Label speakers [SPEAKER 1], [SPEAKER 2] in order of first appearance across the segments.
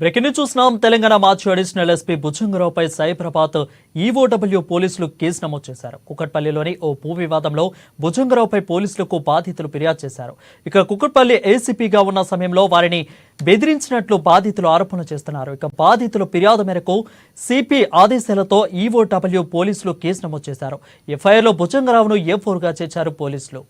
[SPEAKER 1] Breaking news చూస్తున్నాం. తెలంగాణ మాజీ additional SP బుచ్చంగరావుపై Cyberabad ఈవోడబ్ల్యూ పోలీసులు కేసు నమోదు చేశారు. కుకట్పల్లిలోని ఓ భూ వివాదంలో బుచ్చంగరావుపై పోలీసులకు బాధితులు ఫిర్యాదు చేశారు. ఇక కుకట్పల్లి ఏసీపీగా ఉన్న సమయంలో వారిని బెదిరించినట్లు బాధితులు ఆరోపణలు చేస్తున్నారు. ఇక బాధితుల ఫిర్యాదు మేరకు సిపి ఆదేశాలతో ఈవోడబ్ల్యూ పోలీసులు కేసు నమోదు చేశారు. ఎఫ్ఐఆర్లో బుచ్చంగరావును A4గా చేర్చారు పోలీసులు.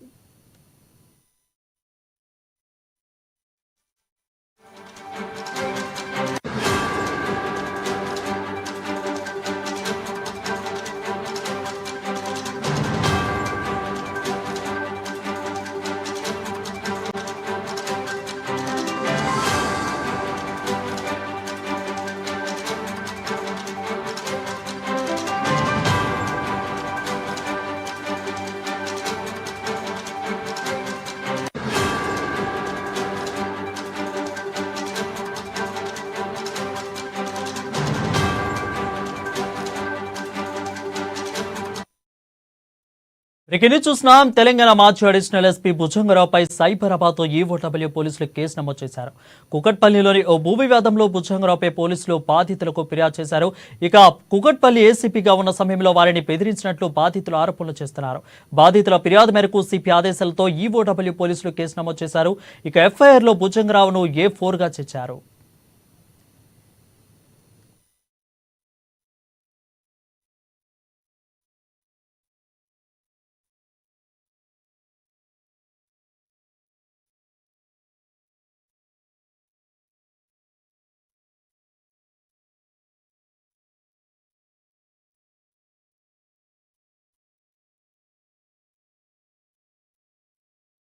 [SPEAKER 1] బ్రేకింగ్ చూస్తున్నాం. తెలంగాణ మాజీ అడిషనల్ ఎస్పీ బుచ్చంగరావుపై సైబరాబాద్ ఈవోడబ్ల్యూ పోలీసులు కేసు నమోదు చేశారు. కుకట్పల్లిలోని ఓ భూ వివాదంలో బుచ్చంగరావుపై పోలీసులు బాధితులకు ఫిర్యాదు చేశారు. ఇక కుకట్పల్లి ఏసీపీగా ఉన్న సమయంలో వారిని బెదిరించినట్లు బాధితులు ఆరోపణలు చేస్తున్నారు. బాధితుల ఫిర్యాదు మేరకు సిపి ఆదేశాలతో ఈవోడబ్ల్యూ పోలీసులు కేసు నమోదు చేశారు. ఇక ఎఫ్ఐఆర్లో బుచ్చంగరావును A4గా చేర్చారు.